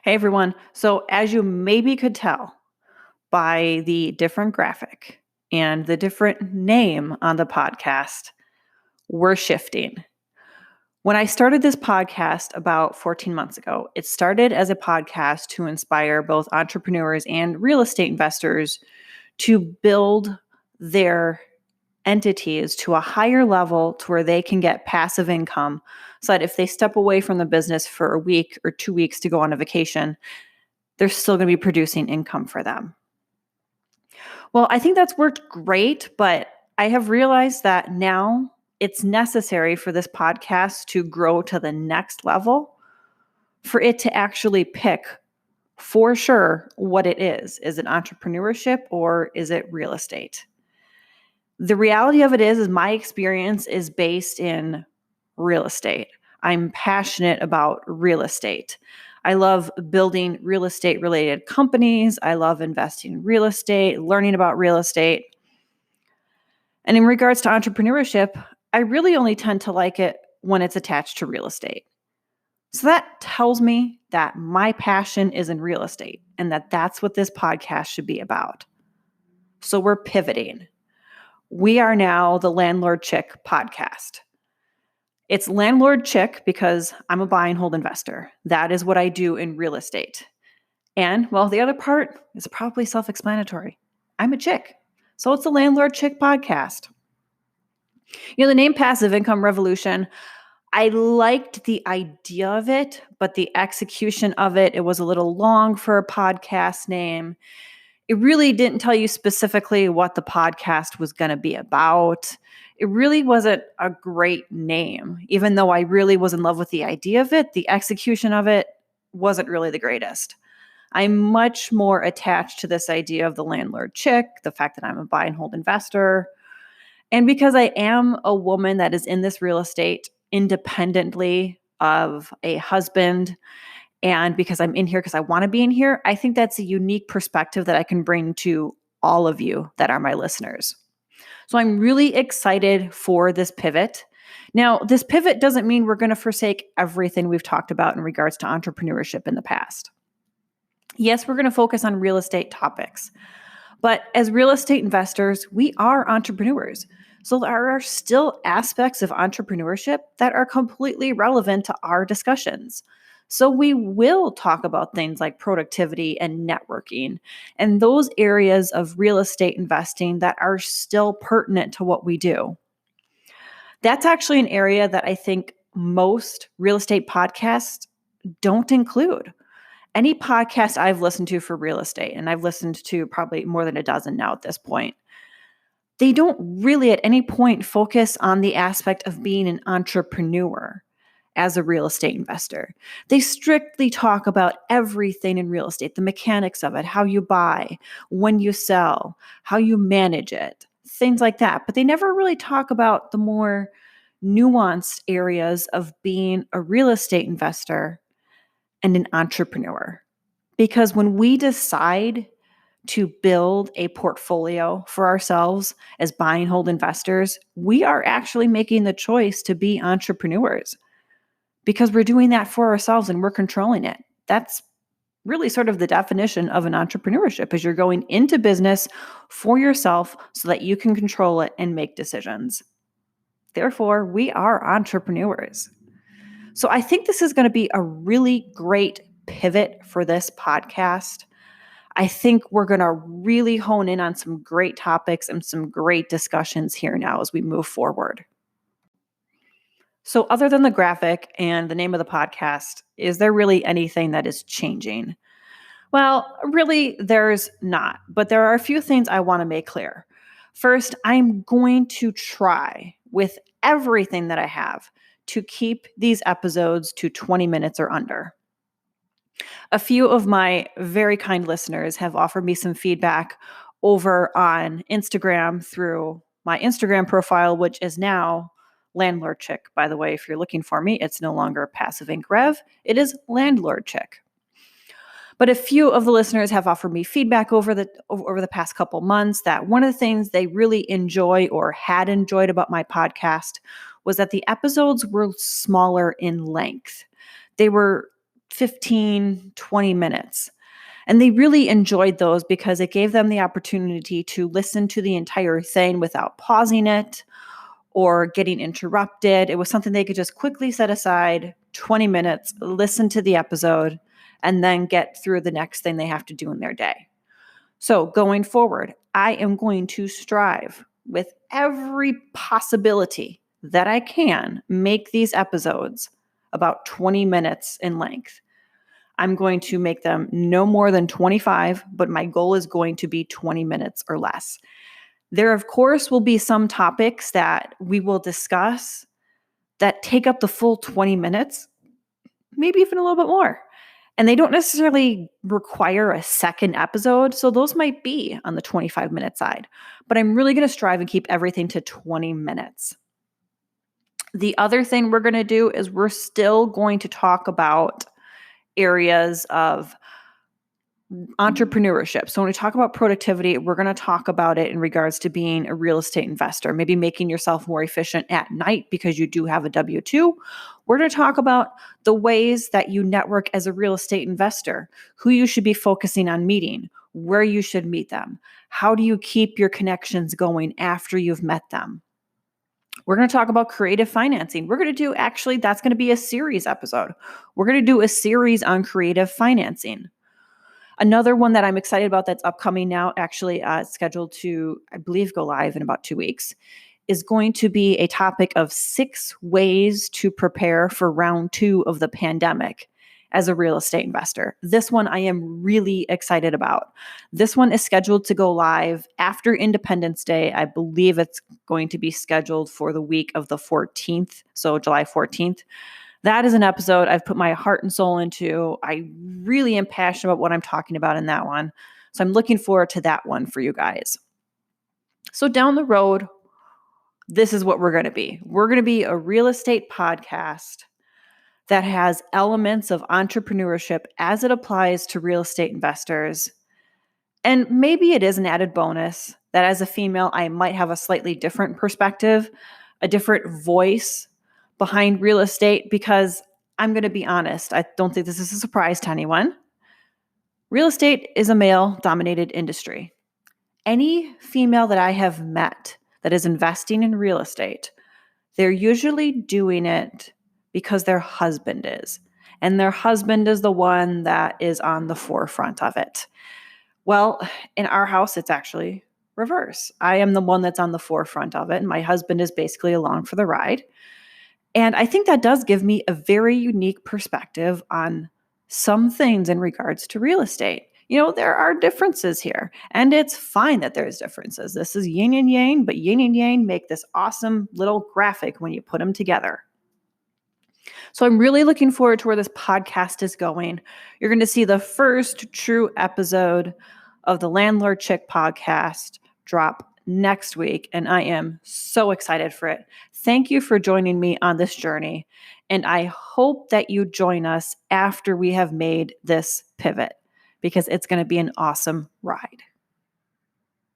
Hey everyone. So, as you maybe could tell by the different graphic and the different name on the podcast, we're shifting. When I started this podcast about 14 months ago, it started as a podcast to inspire both entrepreneurs and real estate investors to build their entities to a higher level to where they can get passive income so that if they step away from the business for a week or 2 weeks to go on a vacation, they're still going to be producing income for them. Well, I think that's worked great, but I have realized that now it's necessary for this podcast to grow to the next level for it to actually pick for sure what it is. Is it entrepreneurship or is it real estate? The reality of it is my experience is based in real estate. I'm passionate about real estate. I love building real estate related companies. I love investing in real estate, learning about real estate. And in regards to entrepreneurship, I really only tend to like it when it's attached to real estate. So that tells me that my passion is in real estate and that that's what this podcast should be about. So we're pivoting. We are now the Landlord Chick podcast. It's Landlord Chick because I'm a buy and hold investor. That is what I do in real estate. And, well, the other part is probably self-explanatory. I'm a chick. So it's the Landlord Chick podcast. The name Passive Income Revolution, I liked the idea of it, but the execution of it, it was a little long for a podcast name. It really didn't tell you specifically what the podcast was going to be about. It really wasn't a great name. Even though I really was in love with the idea of it, the execution of it wasn't really the greatest. I'm much more attached to this idea of the Landlord Chick, the fact that I'm a buy and hold investor. And because I am a woman that is in this real estate independently of a husband, and because I'm in here because I want to be in here, I think that's a unique perspective that I can bring to all of you that are my listeners. So I'm really excited for this pivot. Now, this pivot doesn't mean we're going to forsake everything we've talked about in regards to entrepreneurship in the past. Yes, we're going to focus on real estate topics, but as real estate investors, we are entrepreneurs. So there are still aspects of entrepreneurship that are completely relevant to our discussions. So we will talk about things like productivity and networking and those areas of real estate investing that are still pertinent to what we do. That's actually an area that I think most real estate podcasts don't include. Any podcast I've listened to for real estate, and I've listened to probably more than a dozen now at this point, they don't really at any point focus on the aspect of being an entrepreneur as a real estate investor. They strictly talk about everything in real estate, the mechanics of it, how you buy, when you sell, how you manage it, things like that. But they never really talk about the more nuanced areas of being a real estate investor and an entrepreneur. Because when we decide to build a portfolio for ourselves as buy and hold investors, we are actually making the choice to be entrepreneurs because we're doing that for ourselves and we're controlling it. That's really sort of the definition of an entrepreneurship is you're going into business for yourself so that you can control it and make decisions. Therefore, we are entrepreneurs. So I think this is going to be a really great pivot for this podcast. I think we're going to really hone in on some great topics and some great discussions here now as we move forward. So other than the graphic and the name of the podcast, is there really anything that is changing? Well, really, there's not. But there are a few things I want to make clear. First, I'm going to try with everything that I have to keep these episodes to 20 minutes or under. A few of my very kind listeners have offered me some feedback over on Instagram through my Instagram profile, which is now Landlord Chick. By the way, if you're looking for me, it's no longer Passive Inc. Rev. It is Landlord Chick. But a few of the listeners have offered me feedback over the past couple months that one of the things they really enjoy or had enjoyed about my podcast was that the episodes were smaller in length. They were 15, 20 minutes. And they really enjoyed those because it gave them the opportunity to listen to the entire thing without pausing it or getting interrupted. It was something they could just quickly set aside 20 minutes, listen to the episode, and then get through the next thing they have to do in their day. So going forward, I am going to strive with every possibility that I can make these episodes about 20 minutes in length. I'm going to make them no more than 25, but my goal is going to be 20 minutes or less. There, of course, will be some topics that we will discuss that take up the full 20 minutes, maybe even a little bit more. And they don't necessarily require a second episode, so those might be on the 25-minute side. But I'm really going to strive and keep everything to 20 minutes. The other thing we're going to do is we're still going to talk about areas of entrepreneurship. So when we talk about productivity, we're going to talk about it in regards to being a real estate investor, maybe making yourself more efficient at night because you do have a W-2. We're going to talk about the ways that you network as a real estate investor, who you should be focusing on meeting, where you should meet them. How do you keep your connections going after you've met them? We're going to talk about creative financing. We're going to do, actually, that's going to be a series episode. We're going to do a series on creative financing. Another one that I'm excited about that's upcoming now, actually scheduled to, I believe, go live in about 2 weeks, is going to be a topic of 6 ways to prepare for round 2 of the pandemic as a real estate investor. This one I am really excited about. This one is scheduled to go live after Independence Day. I believe it's going to be scheduled for the week of the 14th, so July 14th. That is an episode I've put my heart and soul into. I really am passionate about what I'm talking about in that one. So I'm looking forward to that one for you guys. So down the road, this is what we're going to be. We're going to be a real estate podcast that has elements of entrepreneurship as it applies to real estate investors. And maybe it is an added bonus that as a female, I might have a slightly different perspective, a different voice behind real estate, because I'm going to be honest, I don't think this is a surprise to anyone. Real estate is a male-dominated industry. Any female that I have met that is investing in real estate, they're usually doing it because their husband is. And their husband is the one that is on the forefront of it. Well, in our house, it's actually reverse. I am the one that's on the forefront of it, and my husband is basically along for the ride. And I think that does give me a very unique perspective on some things in regards to real estate. You know, there are differences here, and it's fine that there's differences. This is yin and yang, but yin and yang make this awesome little graphic when you put them together. So I'm really looking forward to where this podcast is going. You're going to see the first true episode of the Landlord Chick podcast drop next week, and I am so excited for it. Thank you for joining me on this journey, and I hope that you join us after we have made this pivot, because it's going to be an awesome ride.